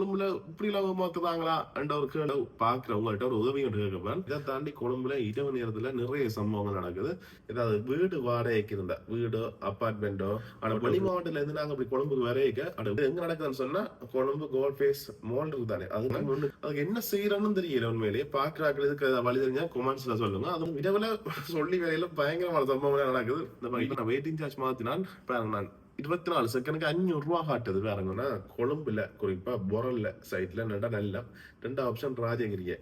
கொழும்புல இப்படி மாத்துறாங்களா என்ற ஒரு கேள்வி பாக்குறவங்கள்ட்ட ஒரு உதவி கேட்கப்பேன். இதை தாண்டி கொழும்புல இரவு நேரத்துல நிறைய சம்பவங்கள் நடக்குது. ஏதாவது வீடு வாடகைக்கு இருந்தா வீடோ அப்பார்ட்மெண்டோ ஆனா வெளி மாவட்டத்துல இருந்து நாங்க அப்படி கொழும்புக்கு வரைக்க அது எங்க நடக்குதுன்னு சொன்னா கொழும்பு கோல் ஃபேஸ் மால் இருக்குதானே அதுக்கு என்ன செய்யறோம்னு தெரியல. உண்மையிலேயே பாக்குறாக்கள் இதுக்கு வழி தெரிஞ்சா கொமெண்ட்ஸ்ல சொல்லுங்க. அதுவும் இரவுல சொல்லி வேலையில பயங்கரமான சம்பவங்கள் நடக்குது. இந்த வெயிட்டிங் சார்ஜ் மாத்தினால் பாருங்க, நான் 24 செகண்டுக்கு 500 ரூபா காட்டுது. வேறங்கன்னா கொழும்புல குறிப்பா பொரல்ல சைட்ல நல்ல 2 ஆப்ஷன் ராஜகிரிய.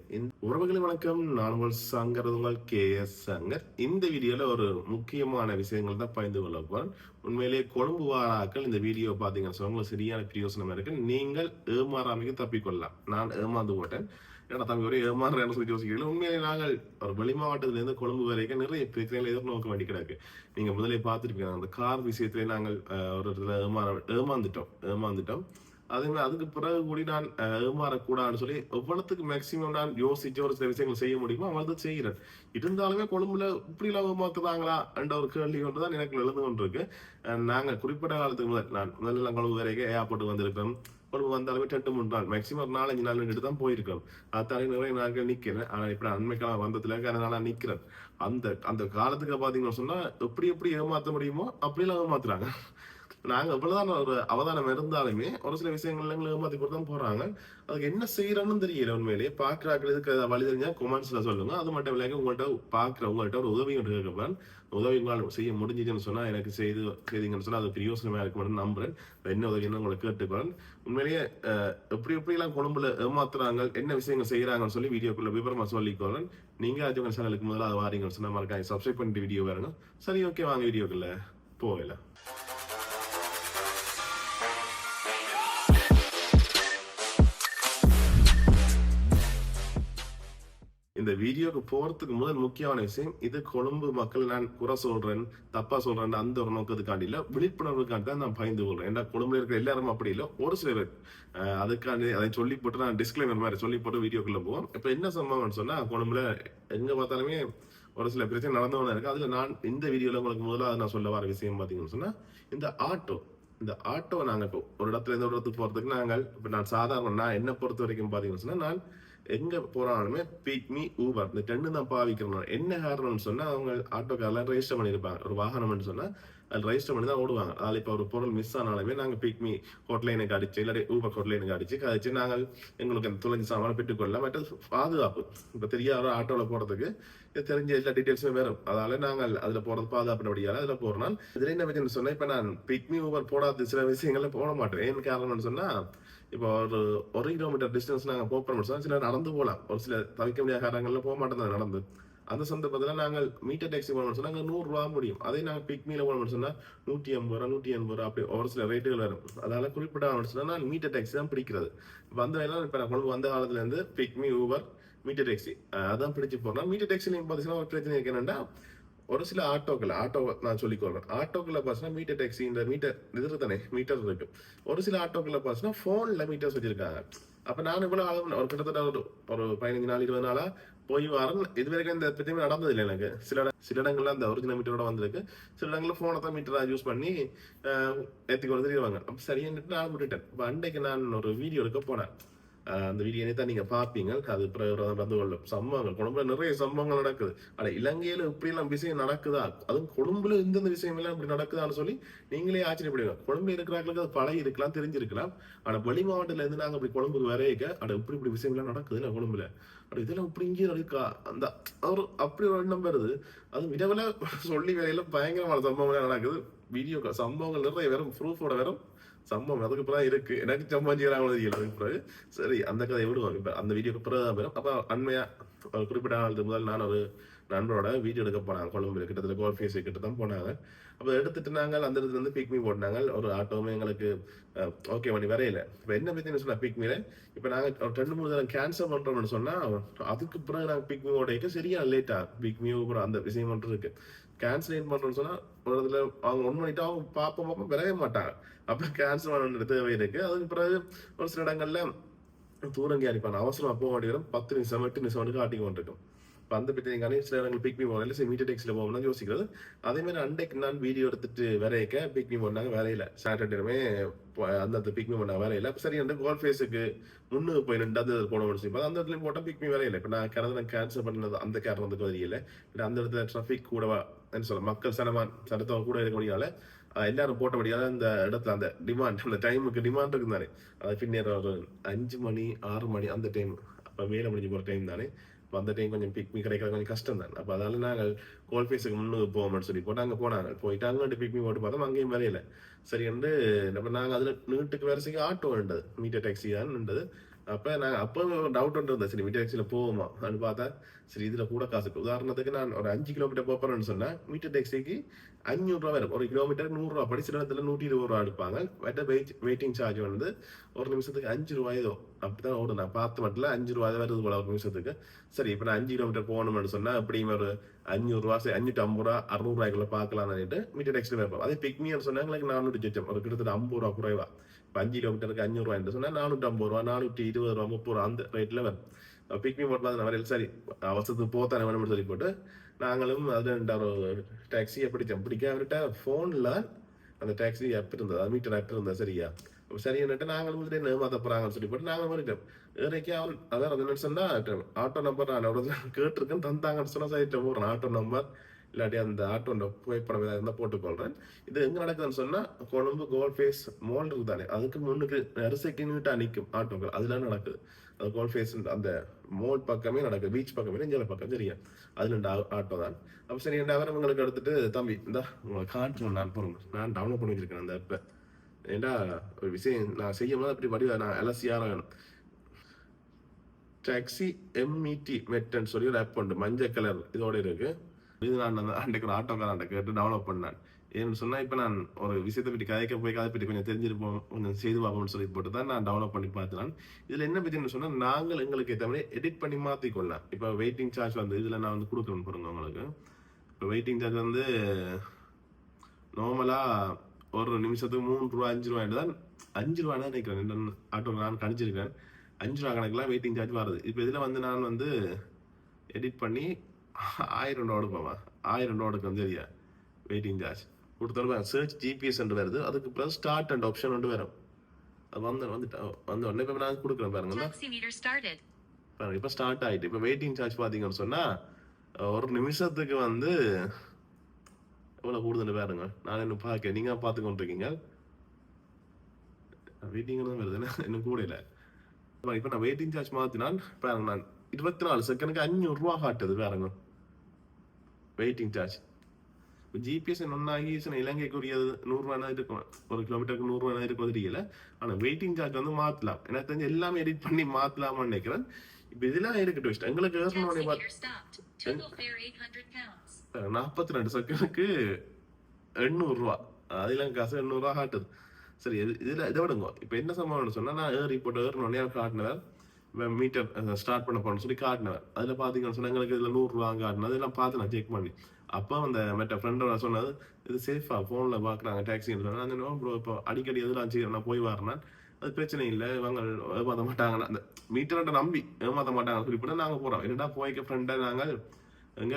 உறவுகளை வணக்கம், நான் உங்கள் சங்கர், உங்கள் KS சங்கர். இந்த வீடியோல ஒரு முக்கியமான விஷயங்கள் தான் பகிர்ந்து கொள்ள போறேன். உண்மையிலேயே கொழும்பு வாராக்கள் இந்த வீடியோ பாத்தீங்கன்னா உங்களுக்கு சரியான பிரயோசனமா இருக்கு. நீங்கள் ஏமாறாமைக்கு தப்பிக்கொள்ளலாம். நான் ஏமாந்து போட்டேன். ஏன்னா தம்பி ஒரே ஏமாறுறேன்னு சொல்லி யோசிக்கிறீங்க. உண்மையிலே நாங்கள் ஒரு வெளி மாவட்டத்துல இருந்து கொழும்பு வரைக்கும் நிறைய பிரச்சனைகளை எதிர்நோக்க வேண்டி கிடக்கு. நீங்க முதலே பார்த்துருப்பீங்க, அந்த கார் விஷயத்திலே நாங்கள் ஒரு இடத்துல ஏமாந்துட்டோம். அதே மாதிரி அதுக்கு பிறகு கூடி நான் ஏமாறக்கூடாதுன்னு சொல்லி எவ்வளவுக்கு மேக்சிமம் நான் யோசிச்சு ஒரு சில விஷயங்கள் செய்ய முடியுமோ அவ்வளவு செய்யறேன். இருந்தாலுமே கொழும்புல இப்படி ஏமாத்துறாங்களா என்ற ஒரு கேள்வி கொண்டுதான் எனக்கு எழுந்து கொண்டிருக்கு. நாங்க குறிப்பிட்ட காலத்துக்கு முதல்ல கொழும்பு வரைக்கும் ஏர்போர்ட்டுக்கு வந்திருக்கோம். கொழும்பு வந்தாலுமே 2-3 நாள் மேக்சிமம் ஒரு 4-5 நாள் நின்றுட்டு தான் போயிருக்கோம். அதாலே நிறைய நாட்கள் நிக்கிறேன். ஆனா இப்ப அண்மை காலம் வந்ததுல அதனால நிக்கிறேன். அந்த அந்த காலத்துக்கு பாத்தீங்கன்னு சொன்னா எப்படி ஏமாத்த முடியுமோ அப்படியெல்லாம் ஏமாத்துறாங்க. நாங்க இவ்வளவுதான் ஒரு அவதானம் இருந்தாலுமே ஒரு சில விஷயங்கள்ல எங்களை ஏமாத்தி போட்டு தான் போறாங்க. அதுக்கு என்ன செய்யறோம்னு தெரியல. உண்மையிலேயே பாக்குறாக்கள் இதுக்கு வழி தெரிஞ்சா கொமெண்ட்ஸ்ல சொல்லுங்க. அது மட்டும் இல்லாம உங்கள்கிட்ட ஒரு உதவி கேட்கப்பேன். உதவி உங்களால் செய்ய முடிஞ்சுன்னு சொன்னா எனக்கு செய்தீங்கன்னு சொன்னா அது பிரயோசனமா இருக்கும் நம்புறேன். என்ன உதவின்னு உங்களை கேட்டுக்கிறேன். உண்மையிலேயே எப்படி எல்லாம் கொழும்புல ஏமாத்துறாங்க, என்ன விஷயங்கள் செய்யறாங்கன்னு சொல்லி வீடியோக்குள்ள விவரமா சொல்லிக்கோறேன். நீங்க அது சேனலுக்கு முதல்ல அது வாரீங்கன்னு சொன்னா மறக்காம சப்ஸ்கிரைப் பண்ணிட்டு வீடியோ பாருங்க. சரி, ஓகே, வாங்க வீடியோக்குள்ள போகலாம். இந்த வீடியோக்கு போறதுக்கு முதல் முக்கியமான விஷயம், இது கொழும்பு மக்கள் நான் குறை சொல்றேன், தப்பா சொல்றேன் அந்த ஒரு நோக்கத்துக்காண்டி இல்ல, விழிப்புணர்வுக்காண்டி தான் நான் பயந்து கொள்றேன். ஏன்னா கொழும்புல இருக்கிற எல்லாரும் அப்படி இல்லை, ஒரு சில பேர் அதுக்காண்டி அதை சொல்லி போட்டு நான் டிஸ்கிளைமர் மாதிரி சொல்லி போட்டு வீடியோக்குள்ள போவோம். இப்ப என்ன சம்பவம்னு சொன்னா, கொழும்புல எங்க பார்த்தாலுமே ஒரு சில பிரச்சனை நடந்தவன இருக்கு. அதுல நான் இந்த வீடியோல உங்களுக்கு முதல்ல நான் சொல்ல வர விஷயம் பாத்தீங்கன்னு சொன்னா, இந்த ஆட்டோ நாங்க இப்போ ஒரு இடத்துல இருந்து ஒரு இடத்துக்கு போறதுக்கு நான் சாதாரண நான் என்ன பொறுத்த வரைக்கும் பாத்தீங்கன்னு சொன்னா, நான் எங்க போறாலுமே பிக்மி ஊபர் இந்த 2 தான் பாவிக்கிறோம். என்ன காரணம்னு சொன்னா, அவங்க ஆட்டோக்காரெல்லாம் ரெஜிஸ்டர் பண்ணிருப்பாங்க. ஒரு வாகனம்னு சொன்னா அது ரெஜிஸ்டர் பண்ணி தான் ஓடுவாங்க. அதில் இப்போ ஒரு பொருள் மிஸ் ஆனாலுமே நாங்க பிக்மி ஹோட்லைனுக்கு அடிச்சு இல்லாட்டி ஊபர் ஹோட்லைனுக்கு கழிச்சு நாங்கள் எங்களுக்கு அந்த தொலைஞ்சு சாமான பெற்றுக்கொள்ளலாம். மற்ற பாதுகாப்பு, இப்ப தெரியாத ஆட்டோல போறதுக்கு தெரிஞ்ச எல்லா டீட்டெயில்ஸுமே வரும். அதனால நாங்கள் அதுல போறது பாதுகாப்புபடியால அதுல போறோம். இதுல என்ன பிரச்சனை சொன்னா, இப்ப நான் பிக்மி ஊபர் போடாத சில விஷயங்கள்ல போட மாட்டேன். ஏன் காரணம்னு சொன்னா, இப்போ ஒரு கிலோமீட்டர் டிஸ்டன்ஸ் நாங்க போறோம், சில நடந்து போகலாம். ஒரு சில தவிர்க்க முடியாத காரணங்கள்ல போக மாட்டோம் நடந்து. அந்த சந்தர்ப்பத்துல நாங்கள் மீட்டர் டாக்ஸி போகணும்னு சொன்னா 100 ரூபா முடியும். அதே நாங்கள் பிக்மில போகணும்னு சொன்னா 150 ரூபா 180 ரூபா அப்படி ஒரு சில ரேட்டுகள் வரும். அதனால குறிப்பிட்ட சொன்னா நான் மீட்டர் டாக்ஸி தான் பிடிக்கிறது. இப்ப அந்த வேலை இப்ப நான் கொண்டு வந்த காலத்துல இருந்து பிக்மி ஊபர் மீட்டர் டாக்ஸி அதான் பிடிச்சு போறோம். மீட்டர் டாக்ஸி பாத்தீங்கன்னா ஒரு பிரச்சனை இருக்கு. என்னன்னா, ஒரு சில ஆட்டோ நான் சொல்லிக்கொள்றேன். ஆட்டோக்குள்ள பாத்தீங்கன்னா மீட்டர் டாக்ஸி இந்த மீட்டர் இது தானே மீட்டர் இருக்கு. ஒரு சில ஆட்டோக்குள்ள பாத்தீங்கன்னா போன்ல மீட்டர்ஸ் வச்சிருக்காங்க. அப்ப நான் இவ்வளவு ஒரு கிட்டத்தட்ட ஒரு 15 நாள் 20 நாளா போய் வரேன். இது வரைக்கும் இந்த பிரச்சனை நடந்தது இல்லை எனக்கு. சில இடங்கள்ல அந்த ஒரிஜினல் மீட்டரோட வந்திருக்கு. சில இடங்கள்ல போனை தான் மீட்டரா யூஸ் பண்ணி ஏத்தி கொண்டு தெரியுவாங்க. அப்ப சரின்னு நான் விட்டுட்டேன். இப்ப அன்றைக்கு நான் ஒரு வீடியோ எடுக்க போனேன். அந்த வீடியோ தான் நீங்க பாப்பீங்க. அது நடந்து கொள்ளும் சம்பவங்கள் கொழும்புல நிறைய சம்பவங்கள் நடக்குது. ஆனா இலங்கையில இப்படி எல்லாம் விஷயம் நடக்குதா, அதுவும் கொழும்புல இந்த விஷயம் எல்லாம் இப்படி நடக்குதான்னு சொல்லி நீங்களே ஆச்சரியப்படுவீங்க. கொழும்புல இருக்கிறாங்களுக்கு அது பழகி இருக்கலாம், தெரிஞ்சிருக்கலாம். ஆனா வெளி மாவட்டத்துல இருந்து நாங்க அப்படி கொழும்புக்கு வரையக்க இப்படி விஷயம் எல்லாம் நடக்குது இல்ல கொழும்புல. இதெல்லாம் இப்படி இங்கே இருக்கா அந்த ஒரு அப்படி ஒரு எண்ணம் வருது. அது இரவுல சொல்லி வேலையில பயங்கரமான சம்பவங்கள் நடக்குது. வீடியோ சம்பவங்கள் நிறைய வரும், ப்ரூஃபோட வரும் சம்பவம். அதுக்கு பிறகு இருக்கு எனக்கு சம்பவம் செய்யறாங்களோ தெரியல. அதுக்கு பிறகு சரி அந்த கதையை விடுவாங்க. இப்ப அந்த வீடியோக்கு பிறகு தான் வரும். அப்ப அண்மையா குறிப்பிட்ட நாளுக்கு முதல் நான் ஒரு நண்பரோட வீடியோ எடுக்க போனாங்க. கொழும்புல கிட்டத்தட்ட கோல் ஃபேஸ் கிட்ட தான் போனாங்க. அப்ப எடுத்துட்டு நாங்கள் அந்த இடத்துல இருந்து பிக்மி போட்டாங்க. ஒரு ஆட்டோமே எங்களுக்கு ஓகே பண்ணி வரையில. இப்ப என்ன பத்தி சொன்னா பிக்மில இப்ப நாங்க 2-3 தடவை கேன்சல் பண்றோம்னு சொன்னா, அதுக்கு பிறகு நாங்க பிக்மி ஓடைக்கு சரியா லேட்டா பிக்மி அந்த விஷயம் மட்டும் இருக்கு. கேன்சல் பண்றோம்னு சொன்னா ஒரு இடத்துல அவங்க 1 மணிட்டு அவங்க பார்ப்போம் வரவே மாட்டாங்க. அப்ப கேன்சல் பண்ண தேவை இருக்கு. அதுக்கு பிறகு ஒரு சில இடங்கள்ல தூரங்கி அடிப்பாங்க. அவசரமா போக வேண்டிய 10 நிமிஷம் 8 நிமிஷம் காட்டி கொண்டிருக்கும். அந்த பிரச்சனைக்கான சில இடங்கள் பிக் மீ போகல, சரி மீட்டர் டேக்ஸில போகணும்னு யோசிக்கிறது. அதே மாதிரி அன்றைக்கு நான் வீடியோ எடுத்துட்டு வரையக்க பிக் மீ பண்ணாங்க வேலையில. சாட்டர்டேமே அந்த பிக் மீ பண்ணாங்க வேலையில. சரி அந்த கோல் ஃபேஸுக்கு முன்னுக்கு போய் நின்று அந்த போனோம்னு சொல்லி அந்த இடத்துல போட்டால் பிக் மீ வேலையில்லை. இப்போ நான் கனவு கேன்சல் பண்ணது அந்த காரணத்துக்கு வரையில. இல்லை அந்த இடத்துல டிராஃபிக் கூடவா என்ன சொல்ல மக்கள் சனத்தவங்க கூட இருக்க முடியாத எல்லாரும் போட்ட முடியாத அந்த இடத்துல அந்த டிமாண்ட் அந்த டைமுக்கு டிமாண்ட் இருக்கு தானே. அது பின்னர் ஒரு 5 மணி 6 மணி அந்த டைம் அப்போ வேலை முடிஞ்சு போகிற டைம் தானே. அப்போ அந்த டைம் கொஞ்சம் பிக்மி கிடைக்கிறது கொஞ்சம் கஷ்டம் தான். அப்போ அதனால நாங்கள் கோல்ஃபேஸுக்கு முன்னுக்கு போவோம்னு சொல்லி போட்டு அங்கே போனாங்க. போயிட்டு அங்கே பிக்மி போட்டு பார்த்தோம் அங்கேயும் வரையில. சரி வந்து நம்ம நாங்கள் அதில் நீட்டுக்கு வரிசைக்கு ஆட்டோ வேண்டது மீட்டர் டாக்ஸி தான் நின்றது. அப்போ நாங்கள் அப்போ டவுட் இருந்தது சரி மீட்டர் டாக்ஸியில் போவோமா அப்படின்னு பார்த்தா சரி இதில் கூட காசு உதாரணத்துக்கு நான் ஒரு 5 கிலோமீட்டர் போகிறேன்னு சொன்னேன் மீட்டர் டாக்ஸிக்கு 500 ரூபா வரும். ஒரு கிலோமீட்டர் 100 ரூபா படி சில இடத்துல 120 ரூபா எடுப்பாங்க. வெயிட்டிங் சார்ஜ் வந்து ஒரு நிமிஷத்துக்கு 5 ரூபாயோ அப்படிதான் ஓடும். நான் பார்த்து மட்டும் 5 ரூபாய் வருது போல ஒரு நிமிஷத்துக்கு. சரி இப்போ நான் 5 கிலோமீட்டர் போகணும்னு சொன்னா எப்படியும் ஒரு 500 ரூபா 550 ரூபா 600 ரூபாய்க்குள்ள பார்க்கலாம்னு மீட்டர் டாக்ஸில் வைப்போம். அதே பிக்மின்னு சொன்னாங்க 400 சொச்சம் ஒரு கிட்டத்தட்ட 50 ரூபா குறைவா. இப்போ 5 கிலோமீட்டருக்கு 500 ரூபாய் சொன்னா 450 ரூபா 420 ரூபா 30 ரூபா அந்த ரேட்ல வரும். பிக்மி போட்டு வரையில் சரி அவசரத்துக்கு போத்தானே வேணும்னு சொல்லி போட்டு நாங்களும் அதில் ஒரு டாக்ஸியை பிடிச்சோம். பிடிக்க அவர்கிட்ட ஃபோனில் அந்த டாக்ஸி ஆப் இருந்தது அது மீட்டர் ஆப் இருந்தது சரியா. சரின்னுட்டு நாங்களும் வந்துட்டு ஏமாத்த போறாங்கன்னு சொல்லி போட்டு நாங்கள் மாறிட்டோம். இறைக்கு அவன் அதான் என்னன்னு சொன்னா ஆட்டோ நம்பர் நான் ஒரு கேட்டிருக்கேன் தந்தாங்கன்னு சொன்னா சரிட்டு போடுறேன் ஆட்டோ நம்பர் இல்லாட்டி அந்த ஆட்டோ புகைப்படம் ஏதாவது இருந்தால் போட்டுக்கொள்றேன். இது எங்க நடக்குதுன்னு சொன்னா கொழும்பு கோல்ஃபேஸ் மால் இருக்குதானே அதுக்கு முன்னுக்கு நெரிசைக்கு நீட்டா நிற்கும் ஆட்டோக்கள் அதெல்லாம் நடக்குது. அது கோல்ஃபேஸ் அந்த மோல் பக்கமே நடக்குது பீச் பக்கமே நெஞ்சல பக்கம் சரியா அதுல ஆட்டோ தான். அப்போ சரி அவர் உங்களுக்கு எடுத்துட்டு தம்பி இந்த உங்களை காட்டுறேன் நான் போறேன் நான் டவுன்லோட் பண்ணி வச்சிருக்கேன் அந்த ஆப்பை. ஏண்டா ஒரு விஷயம் நான் செய்யும் போது அப்படி வடிவா நான் எலசியார வேணும். டாக்ஸி எம்இடி மெட்ன்னு சொல்லி ஒரு ஆப் உண்டு மஞ்சள் கலர் இதோட இருக்கு. இது நான் அன்றைக்கு ஒரு ஆட்டோக்காரன் கேட்டு டவுன்லோட் பண்ணேன். ஏன்னு சொன்னா இப்போ நான் ஒரு விஷயத்தை பற்றி கதைக்க போய் கதை பற்றி கொஞ்சம் தெரிஞ்சிருப்போம் கொஞ்சம் செய்து பார்ப்போம்னு சொல்லி போட்டு தான் நான் டவுன்லோட் பண்ணி பார்த்தேன். இதுல என்ன பற்றின்னு சொன்னா நாங்கள் எங்களுக்கு ஏற்ற மாதிரி எடிட் பண்ணி மாற்றிக்கொள்ளலாம். இப்போ வெயிட்டிங் சார்ஜ் வந்து இதுல நான் வந்து கொடுக்கணும் பாருங்க உங்களுக்கு. இப்போ வெயிட்டிங் சார்ஜ் வந்து நார்மலா ஒரு நிமிஷத்துக்கு 3 ரூபா 5 ரூபாய் தான் 5 ரூபா தான் நினைக்கிறேன் ஆட்டோ நான் கணிச்சிருக்கேன். 5 ரூபா கணக்குலாம் வெயிட்டிங் சார்ஜ் வருது. இப்போ இதில் வந்து நான் வந்து எடிட் பண்ணி 1000 ரூபா எடுப்பேன் 1000 ரூபா எடுக்கும் சரியா வெயிட்டிங் சார்ஜ் கொடுத்தாலும் சர்ச் ஜிபிஎஸ் வருது அதுக்கு ப்ளஸ் ஸ்டார்ட் அண்ட் ஆப்ஷன் ஒன்று வரும். அது வந்த உடனே இப்போ நான் கொடுக்குறேன் பாருங்க பாருங்க இப்போ ஸ்டார்ட் ஆகிட்டு இப்போ வெயிட்டிங் சார்ஜ் பார்த்தீங்கன்னு சொன்னால் ஒரு நிமிஷத்துக்கு வந்து எவ்வளோ கூடுதல் பாருங்க நான் இன்னும் பார்க்க நீங்கள் பார்த்து கொண்டிருக்கீங்க வெயிட்டிங் தான் வருது இன்னும் கூட இல்லை. இப்போ நான் வெயிட்டிங் சார்ஜ் மாற்றினால் பாருங்க நான் 24 செகண்டுக்கு 500 ரூபா காட்டுது பாருங்க வெயிட்டிங் சார்ஜ். ஜிபிஎஸ் ஒன்னாகி இலங்கைக்குரியது 100 ரூபா இருக்கும் ஒரு கிலோமீட்டருக்கு 100 ரூபா இருக்கும் தெரியல. ஆனால் வெயிட்டிங் சார்ஜ் வந்து மாற்றலாம் எனக்கு தெரிஞ்சு எல்லாமே எடிட் பண்ணி மாற்றலாமான்னு நினைக்கிறேன். இப்போ இதெல்லாம் இருக்கட்டும் எங்களுக்கு 42 செகண்டுக்கு 800 ரூபா அதெல்லாம் காசு 800 ரூபா காட்டுது. சரி இதுல இதை விடுங்க. இப்போ என்ன சம்பவம்னு சொன்னா நான் ஏறினோடனே காட்டினவர் மீட்டர் ஸ்டார்ட் பண்ண போறேன்னு சொல்லி காட்டினவர் அதுல பாத்தீங்கன்னு சொன்னா எங்களுக்கு இதுல 100 ரூபா காட்டினது இதெல்லாம் பார்த்து நான் செக் பண்ணி அப்போ அந்த மற்ற ஃப்ரெண்டோட சொன்னது இது சேஃபா போன்ல பாக்குறாங்க டாக்ஸின்னு சொன்னா அந்த இப்போ அடிக்கடி எதுவும் நான் போய் வரேன் அது பிரச்சனை இல்லை இவங்க ஏமாற்ற மாட்டாங்க அந்த மீட்டர்கிட்ட நம்பி ஏமாற்ற மாட்டாங்க குறிப்பிட்ட நாங்கள் போறோம். என்னடா போய்க்க ஃப்ரெண்டை நாங்கள் எங்க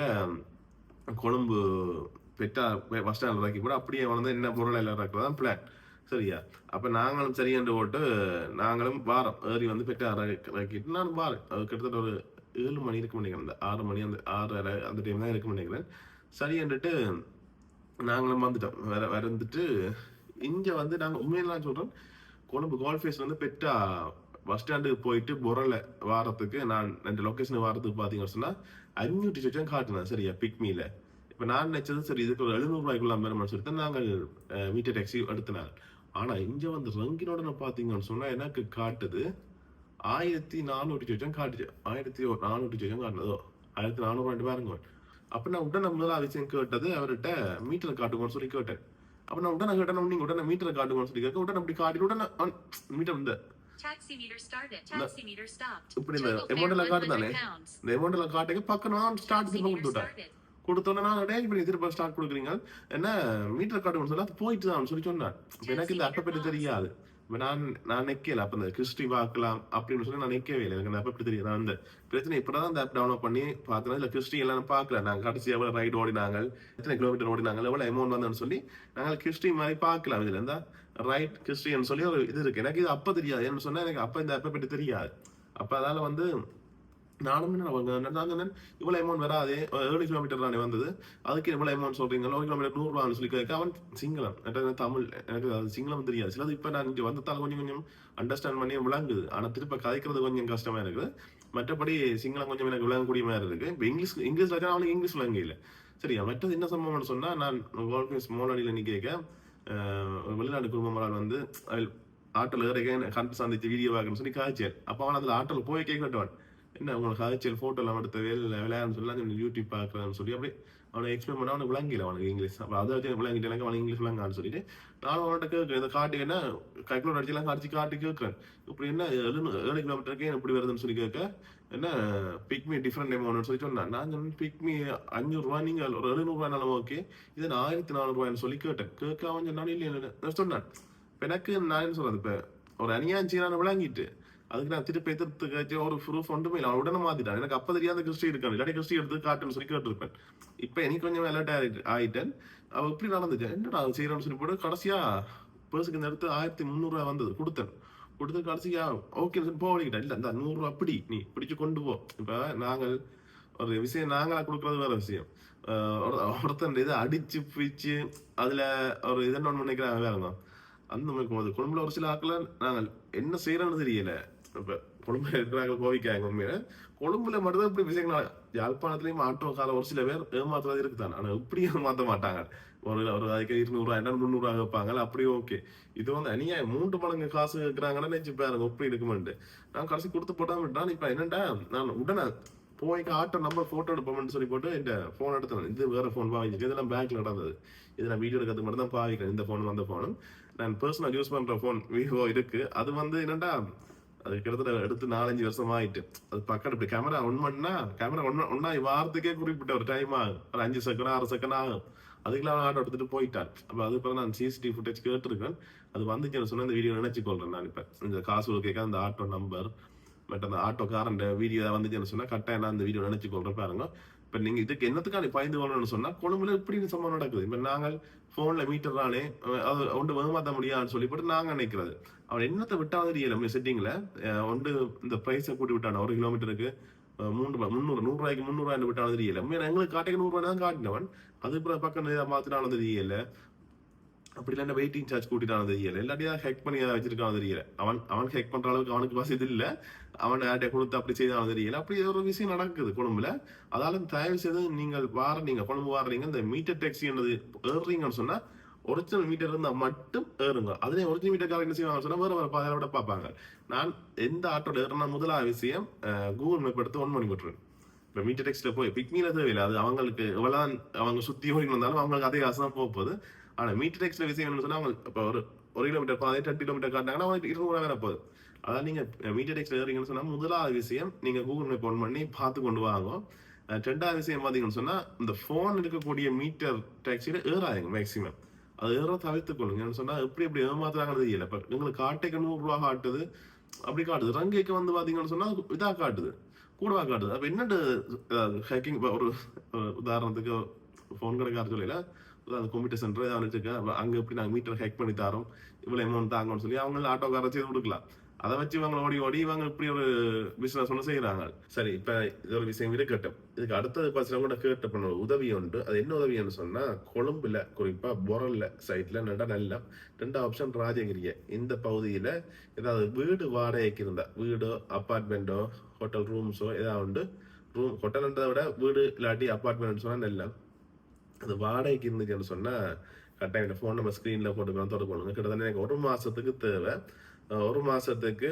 கொழும்பு பெட்டா பஸ் ஸ்டாண்ட் இறக்கி கூட அப்படியே வந்து என்ன பொருள் எல்லாம் இறக்குறதான் பிளான் சரியா. அப்ப நாங்களும் சரி என்று போட்டு நாங்களும் வாரம் ஏறி வந்து பெட்டா இறக்கிட்டு நான் வாரம் கிட்டத்தட்ட ஒரு 7 மணி இருக்க நினைக்கிறேன் அந்த 6 மணி அந்த 6:30 அந்த டைம் தான் இருக்க நினைக்கிறேன். சரி என்றுட்டு நாங்களும் வந்துட்டோம் வந்துட்டு இங்க வந்து நாங்க உண்மையெல்லாம் சொல்றோம் கொழும்பு கோல்ஃபேஸ் வந்து பெட்டா பஸ் ஸ்டாண்டுக்கு போயிட்டு பொரல வாரத்துக்கு நான் 2 லொக்கேஷன் வாரத்துக்கு பாத்தீங்கன்னு சொன்னா 500 சொச்சம் காட்டினேன் சரியா பிக்மியில. இப்ப நான் நினைச்சது சரி இதுக்கு ஒரு 700 ரூபாய்க்குள்ள மேலும் சொல்லிட்டு நாங்கள் மீட்டர் டாக்ஸி எடுத்தினார். ஆனா இங்க வந்து ரங்கினோட பாத்தீங்கன்னு சொன்னா எனக்கு காட்டுது 1400 சொச்சம் காட்டுச்சு 1400 சொச்சம் காட்டுனதோ 1400 பாருங்க. அப்ப நான் உடனே முதல்ல விஷயம் கேட்டது அவர்கிட்ட மீட்டர் காட்டுங்கன்னு சொல்லி கேட்டேன். அப்ப நான் உடனே கேட்டேன் நீங்க உடனே மீட்டர் காட்டுங்கன்னு சொல்லி கேட்க உடனே அப்படி காட்டிட்டு உடனே மீட்டர் வந்து இப்படி இந்த அமௌண்ட்ல காட்டுதானே இந்த அமௌண்ட்ல காட்டுங்க பக்கம் ஸ்டார்ட் கொடுத்துட்டேன் கொடுத்தோன்னா இப்படி திரும்ப ஸ்டார்ட் கொடுக்குறீங்க என்ன மீட்டர் காட்டுங்கன்னு சொல்லி அது போயிட்டு தான் சொல்லி சொன்னான். எனக்கு இந்த அட்டை பற்றி தெரியாது இப்ப நான் நிக்கல. அப்ப இந்த கிறிஸ்டி பார்க்கலாம் அப்படின்னு சொல்லி நான் நிக்கவே இல்லை. எனக்கு அப்ப எப்படி தெரியும்? நான் அந்த பிரச்சனை இப்பதான் அந்த ஆப் டவுன்லோட் பண்ணி பார்த்தேன். இல்ல கிறிஸ்டி எல்லாம் நான் பார்க்கல. நாங்க கடைசி எவ்வளவு ரைடு ஓடினாங்க, எத்தனை கிலோமீட்டர் ஓடினாங்க, எவ்வளவு அமௌண்ட் வந்ததுன்னு சொல்லி நாங்கள் கிறிஸ்டி மாதிரி பார்க்கலாம். இதுல இருந்தா ரைட் கிறிஸ்டின்னு சொல்லி ஒரு இது இருக்கு. எனக்கு இது அப்ப தெரியாது. என்ன சொன்னா எனக்கு அப்ப இந்த ஆப்பை பற்றி தெரியாது. அப்ப அதால வந்து நானும் நான் சொன்னேன் இவ்வளவு அமௌண்ட் வராது, 7 கிலோமீட்டர் தானே வந்தது, அதுக்கு இவ்வளவு அமௌண்ட் சொல்றீங்க, 1 கிலோமீட்டர் 100 ரூபான்னு சொல்லி கேட்க அவன் சிங்களம், எனக்கு தமிழ், எனக்கு அது சிங்களம் தெரியாது. சிலது இப்ப நான் இங்க வந்ததால கொஞ்சம் கொஞ்சம் அண்டர்ஸ்டாண்ட் பண்ணி விளங்குது. ஆனா திருப்ப கதைக்கிறது கொஞ்சம் கஷ்டமா இருக்குது. மற்றபடி சிங்களம் கொஞ்சம் எனக்கு விளங்கக்கூடிய மாதிரி இருக்கு. இப்ப இங்கிலீஷ்ல அவனுக்கு இங்கிலீஷ் விளங்க இல்லை. சரியா? மற்றது என்ன சம்பவம்னு சொன்னா, நான் மோனடியில நீ கேட்க வெளிநாடு குடும்பங்களால் வந்து ஆட்டோல ஏற கண்டு சந்திச்சு வீடியோ பார்க்கணும்னு சொல்லி காய்ச்சல். அப்ப அவன் அதுல ஆட்டோல போய் கேட்கட்டுவான், என்ன உங்களுக்கு காய்ச்சல் போட்டோ எல்லாம் எடுத்த விளையாடுன்னு சொல்லலாம் யூடியூப் பார்க்கலாம்னு சொல்லி அப்படி அவனை எக்ஸ்பிளைன் பண்ண அவனுக்கு விளங்கில அவனுக்கு இங்கிலீஷ். அப்போ அதை வச்சு விளங்கிட்டு எனக்கு அவனுக்கு இங்கிலீஷ் விளங்கான்னு சொல்லிட்டு நானும் அவன்கிட்ட கேட்குறேன், இதை காட்டி என்ன கைக்குள்ள அடிச்செல்லாம் காட்டி காட்டி கேட்குறேன், இப்படி என்ன 7 கிலோமீட்டருக்கே எப்படி வருதுன்னு சொல்லி கேட்க, என்ன பிக்மி டிஃப்ரெண்ட் அமௌண்ட் சொல்லி சொன்னேன். நான் சொன்னேன் பிக்மி 500 ரூபா, நீங்கள் ஒரு 700 ரூபாய்னாலும் ஓகே, இதை நான் 1400 ரூபாய்ன்னு சொல்லி கேட்டேன். கேட்க அவன் சொன்னாலும் இல்லை சொன்னான். இப்போ எனக்கு நான் என்ன சொல்றது, இப்போ ஒரு அநியாயம் நான் விளங்கிட்டு அதுக்கு நான் திருப்பி எதிர்த்து ஒரு ப்ரூஃப் ஒன்றுமே இல்லை. அவன் உடனே மாத்திட்டான். எனக்கு அப்ப தெரியாத கிறிஸ்டி இருக்கான், இல்லாட்டி கிறிஸ்டி எடுத்து காட்டுன்னு சொல்லி கேட்டிருப்பேன். இப்ப எனக்கு கொஞ்சம் அலர்ட் ஆயிட்டேன். அவ இப்படி நடந்துச்சு, என்னடா செய்யறான்னு சொல்லி போட்டு கடைசியா பர்சுக்கு இந்த இடத்து 1300 ரூபாய் வந்தது கொடுத்து கடைசியா ஓகே போகிட்டேன். இல்ல இந்த 100 ரூபாய் அப்படி நீ பிடிச்சு கொண்டு போ. இப்ப நாங்கள் ஒரு விஷயம் நாங்களா கொடுக்கறது வேற விஷயம். ஒருத்தன் இதை அடிச்சு பிடிச்சு அதுல ஒரு இதை ஒன்று நினைக்கிறாங்க வேறங்க. அந்த மாதிரி குடும்பல ஒரு சில ஆட்கள நாங்கள் என்ன செய்யறோம்னு தெரியல. இப்ப கொழும்புல இருக்கிறாங்க கோவிக்காங்க. உண்மையில கொழும்புல மட்டும்தான் இப்படி விஷயங்கள். யாழ்ப்பாணத்திலயும் ஆட்டோ கால ஒரு சில பேர் ஏமாத்துறது இருக்குதான். ஆனா இப்படி ஏமாத்த மாட்டாங்க. ஒரு அதுக்கு 200 ரூபாய் 300 ரூபாய் வைப்பாங்க, அப்படி ஓகே. இது வந்து அநியாயம். 3 மடங்கு காசு இருக்கிறாங்கன்னா நினைச்சு பாருங்க எப்படி இருக்குமெண்டு. நான் கடைசி கொடுத்து போட்டாம விட்டான். இப்ப என்னண்டா நான் உடனே போய் ஆட்டோ நம்பர் போட்டோ எடுப்போம்னு சொல்லி போட்டு இந்த போன் எடுத்தேன். இது வேற போன் பாவிச்சு, இதெல்லாம் பேங்க்ல நடந்தது. இது நான் வீடியோ எடுக்கிறதுக்கு மட்டும் தான் பாவிக்கிறேன். இந்த போனும் அந்த போனும் நான் பர்சனல் யூஸ் பண்ற போன் விவோ இருக்கு. அது வந்து என்னண்டா அது கிட்டத்தட்ட எடுத்து 4-5 வருஷம் ஆயிட்டு. அது பக்கம் இப்படி கேமரா ஒன் பண்ணா கேமரா ஒன்னா வாரத்துக்கே குறிப்பிட்ட ஒரு டைம் ஆகும், ஒரு 5 செகண்ட் 6 செகண்ட் ஆகும். அதுக்கெல்லாம் ஆட்டோ எடுத்துட்டு போயிட்டான். அப்ப அது பிறகு நான் சிசிடிவி ஃபுட்டேஜ் கேட்டிருக்கேன். அது வந்துச்சுன்னு சொன்னா இந்த வீடியோ நினைச்சுக்கொள்றேன். நான் இப்ப இந்த காசு கேட்க அந்த ஆட்டோ நம்பர் பட் அந்த ஆட்டோக்காரன் வீடியோ வந்துச்சுன்னு சொன்னா கரெக்டாக நான் அந்த வீடியோ நினைச்சுக்கொள்றேன் பாருங்க. இப்ப நீங்க இதுக்கு என்னத்துக்கான பயந்து கொள்ளணும்னு சொன்னா கொழும்புல இப்படி சம்பவம் நடக்குது. இப்ப நாங்கள் போன்ல மீட்டர் தானே அது ஒன்று வேகமாத்த முடியாதுன்னு சொல்லி போட்டு நாங்க நினைக்கிறது. அவன் என்னத்தை விட்டாவது தெரியல செட்டிங்ல ஒன்று இந்த பிரைஸை கூட்டி விட்டான 1 கிலோமீட்டருக்கு 300 ரூபாய்க்கு 300 ரூபாய் விட்டாலும் தெரியல. எங்களுக்கு காட்டுக்கு 100 ரூபாய் தான் காட்டினவன். அது பக்கம் மாத்தினாலும் தெரியல. அப்படி இல்லைன்னா வெயிட்டிங் சார்ஜ் கூட்டிட்டாலும் தெரியல. இல்லாட்டியா ஹேக் பண்ணி வச்சிருக்கானு தெரியல. அவன் ஹேக் பண்ற அளவுக்கு அவனுக்கு வசதி இல்லை. அவன் யார்ட்ட கொடுத்து அப்படி செய்தாலும் தெரியல. அப்படி ஒரு விஷயம் நடக்குது கொழும்புல. அதால தயவு செய்து நீங்கள் கொழும்பு வாடுறீங்க, இந்த மீட்டர் டாக்ஸி ஏறுறீங்கன்னு சொன்னா ஒரிஜினல் மீட்டர் இருந்தா மட்டும் ஏறுங்க. அதுல ஒரிஜினல் மீட்டர் கார என்ன செய்வாங்க சொன்னா வேற பாதையில விட பார்ப்பாங்க. நான் எந்த ஆட்டோட ஏறினா முதலாவது விஷயம் கூகுள் மேப் எடுத்து 1 பண்ணி விட்டுருவேன். இப்ப மீட்டர் டெக்ஸ்ட்ல போய் பிக்னில தேவையில்லை. அது அவங்களுக்கு எவ்வளவு அவங்க சுத்தி ஓடி வந்தாலும் அவங்களுக்கு அதே காசு தான் போகுது. ஆனா மீட்டர் டெக்ஸ்ட்ல விஷயம் என்னன்னு சொன்னா அவங்க இப்ப ஒரு கிலோமீட்டர் பாதை 10 கிலோமீட்டர் காட்டினாங்கன்னா அவங்களுக்கு 200 ரூபாய் வேற போகுது. அதான் நீங்க மீட்டர் டெக்ஸ்ட்ல ஏறீங்கன்னு சொன்னா முதலாவது விஷயம் நீங்க கூகுள் மேப் ஆன் பண்ணி பார்த்து கொண்டு வாங்க. 2வது விஷயம் பாத்தீங்கன்னு சொன்னா இந்த போன் இருக்கக்கூடிய மீட்டர் டாக்ஸியில ஏறாதுங்க மேக்சிமம். அது ஏற தவிர்த்து கொள்ளுங்க. சொன்னா எப்படி ஏமாத்துறாங்கன்னு தெரியல. இப்ப எங்களுக்கு காட்டைக்கு 100 ரூபாய் காட்டுது, அப்படி காட்டுது. ரங்கைக்கு வந்து பாத்தீங்கன்னு சொன்னா இதா காட்டுது, கூடவா காட்டுது. அப்ப என்னட்டு ஹேக்கிங். ஒரு உதாரணத்துக்கு போன் கடைக்கார சொல்லல கம்ப்யூட்டர் சென்டர் ஏதாவது அங்க எப்படி நாங்க மீட்டர் ஹேக் பண்ணி தரோம், இவ்வளவு அமௌண்ட் தாங்கன்னு சொல்லி அவங்க ஆட்டோக்கார செய்து கொடுக்கலாம். அதை வச்சு இவங்க ஓடி இவங்க இப்படி ஒரு பிசினஸ் ஒன்று செய்யறாங்க. சரி, இப்ப இது ஒரு விஷயம் இருக்கட்டும். இதுக்கு அடுத்தது பசங்க கூட கேட்ட பண்ண உதவி உண்டு. அது என்ன உதவின்னு சொன்னா, கொழும்புல குறிப்பா பொரல்ல சைட்ல நல்ல 2 ஆப்ஷன் ராஜகிரிய இந்த பகுதியில ஏதாவது வீடு வாடகைக்கு இருந்தா, வீடோ அப்பார்ட்மெண்டோ ஹோட்டல் ரூம்ஸோ ஏதாவது ரூம், ஹோட்டல்ன்றதை விட வீடு இல்லாட்டி அப்பார்ட்மெண்ட் சொன்னா நல்ல. அது வாடகைக்கு இருந்துச்சுன்னு சொன்னா கட்டாயம் ஃபோன் நம்ம ஸ்கிரீன்ல போட்டுக்கலாம், தொடர்பு. கிட்டத்தட்ட எனக்கு 1 மாசத்துக்கு தேவை. 1 மாசத்துக்கு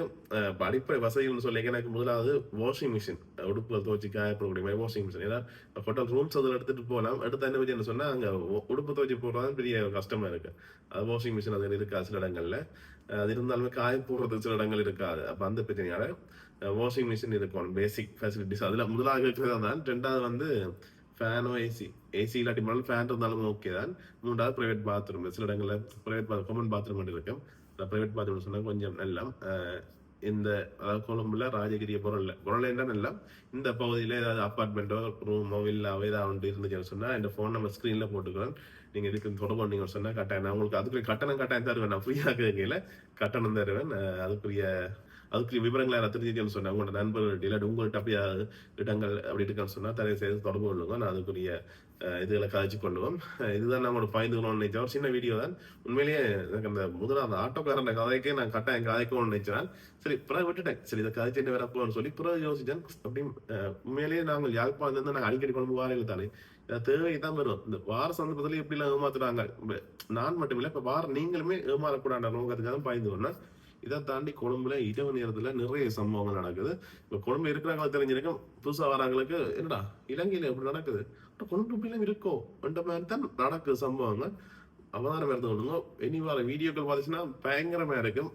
அடிப்படை வசதிகள்னு சொல்லி எனக்கு முதலாவது வாஷிங் மிஷின், உடுப்புகள் துவச்சி காயப்படக்கூடிய மாதிரி வாஷிங் மிஷின். ஏன்னா ஹோட்டல் ரூம்ஸ் அதில் எடுத்துட்டு போகலாம். எடுத்து என்ன வச்சு சொன்னா அங்க உடுப்பு துவச்சி போடுறது பெரிய கஷ்டமா இருக்கு. அது வாஷிங் மிஷின் அது இருக்கா சில இடங்கள்ல. அது இருந்தாலுமே காய போடுறதுக்கு சில இடங்கள் இருக்காது. அப்ப அந்த பிரச்சனையால வாஷிங் மிஷின் இருக்கும், பேசிக் ஃபெசிலிட்டிஸ் அதுல முதலாக இருக்கிறதா தான். 2வது வந்து ஃபேனோ ஏசி இல்லாட்டி முதல்ல ஃபேன் இருந்தாலும் ஓகே தான். 3வது பிரைவேட் பாத்ரூம். சில இடங்கள்ல பிரைவேட் காமன் பாத்ரூம் இருக்கு. பிரைவேட் பாத்ரூம் சொன்னா கொஞ்சம் எல்லாம் இந்த அதாவது கொழும்புல ராஜகிரிய பொருள் என்னன்னு எல்லாம் இந்த பகுதியில ஏதாவது அப்பார்ட்மெண்ட்டோ ரூமோ வில்லாவோ ஏதாவது ஒன்று இருந்துச்சுன்னு சொன்னா இந்த ஃபோன் நம்பர் ஸ்க்ரீன்ல போட்டுக்கிறேன். நீங்க இதுக்கு தொடர்பு பண்ணீங்க சொன்னா கட்டாயம் நான் உங்களுக்கு அதுக்குரிய கட்டணம் தருவேன். நான் ஃப்ரீயாக கேட்கல, கட்டணம் தருவேன். அதுக்குரிய விவரங்களை யாராவது தெரிஞ்சுக்கணும்னு சொன்னா உங்களோட நண்பர்கள் இல்லாட்டி உங்கள்கிட்ட அப்படியே இடங்கள் அப்படி இருக்குன்னு சொன்னா தயவு செய்து தொடர்பு கொள்ளுங்க. நான் அதுக்குரிய இதுகளை கதைச்சு கொள்ளுவோம். இதுதான் நம்மளோட பயந்துக்கணும்னு நினைச்சேன். ஒரு சின்ன வீடியோ தான். உண்மையிலேயே எனக்கு அந்த முதலாவது ஆட்டோக்காரன் கதைக்கே நான் கட்டாயம் கதைக்கணும்னு நினைச்சேன். சரி பிறகு விட்டுட்டேன். சரி இதை கதைச்சுட்டு வரப்போன்னு சொல்லி பிறகு யோசிச்சேன். அப்படி உண்மையிலேயே நாங்கள் யாழ்ப்பாணத்துல நாங்கள் அடிக்கடி கொண்டு வாரையில் தானே தேவைதான் வரும். இந்த வார சந்தர்ப்பத்துல எப்படி எல்லாம் ஏமாத்துறாங்க. நான் மட்டும் இல்லை, இப்ப வார நீங்களுமே ஏமாறக்கூடாது நோக்கத்துக்காக பயந்து வரணும். இதை தாண்டி கொழும்புல இரவு நேரத்துல நிறைய சம்பவங்கள் நடக்குது. இப்ப கொழும்புல இருக்கிறவங்க தெரிஞ்சிருக்கும், புதுசா வராங்களுக்கு என்னடா இலங்கையில எப்படி நடக்குது, கொழும்புல இருக்கோ என்ற மாதிரி தான் நடக்குது சம்பவங்கள். அவதானம் எடுத்து கொள்ளுங்க. இனி வர வீடியோக்கள் பார்த்துச்சுன்னா பயங்கரமா இருக்கும்.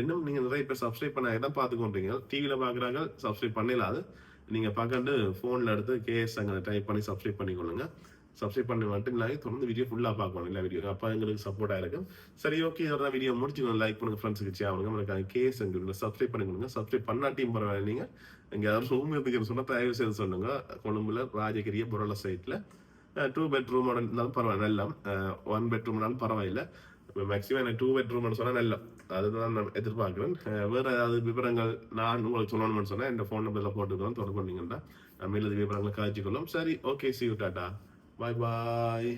இன்னும் நீங்க நிறைய பேர் சப்ஸ்கிரைப் பண்ணாங்க தான் பார்த்துக்கொண்டீங்க. டிவியில பாக்குறாங்க, சப்ஸ்கிரைப் பண்ணலாது. நீங்க பார்க்கண்டு போன்ல எடுத்து கேஎஸ் அங்கே டைப் பண்ணி சப்ஸ்கிரைப் பண்ணிக்கொள்ளுங்க. சப்ஸ்கிரைப் பண்ணி மட்டும் இல்லாமல் தொடர்ந்து வீடியோ ஃபுல்லாக பார்க்கணும். எல்லா வீடியோ அப்போ எங்களுக்கு சப்போர்ட்டாக இருக்கும். சரி ஓகே, இதோட வீடியோ முடிச்சுக்கணும். லைக் பண்ணுங்க, ஃப்ரெண்ட்ஸுக்கு ஷேர் பண்ணுங்க. உங்களுக்கு கேஎஸ் எங்களுக்கு சப்ஸ்கிரைப் பண்ணிக்கொடுங்க. சப்ஸ்கிரைப் பண்ணாட்டியும் பரவாயில்ல. நீங்கள் எங்கேயாவது ரூம் இருந்துச்சுன்னு சொன்னால் தயவு செய்து சொல்லுங்க. கொழும்புல ராஜகிரிய பொருள சைட்டில் 2 பெட்ரூமோட இருந்தாலும் பரவாயில்ல, எல்லாம் 1 பெட்ரூம்னாலும் பரவாயில்ல. மேக்ஸிமம் எனக்கு 2 பெட்ரூம்னு சொன்னால் நல்லா, அதுதான் நான் எதிர்பார்க்குறேன். வேற ஏதாவது விவரங்கள் நான் உங்களுக்கு சொல்லணும்னு சொன்னால் என் ஃபோன் நம்பரில் போட்டுக்கிறோம், தொடர்பு பண்ணிங்கன்னா நம்ம எழுதி விவரங்களை காய்ச்சிக்கொள்ளும். சரி okay, C you, tata, bye bye.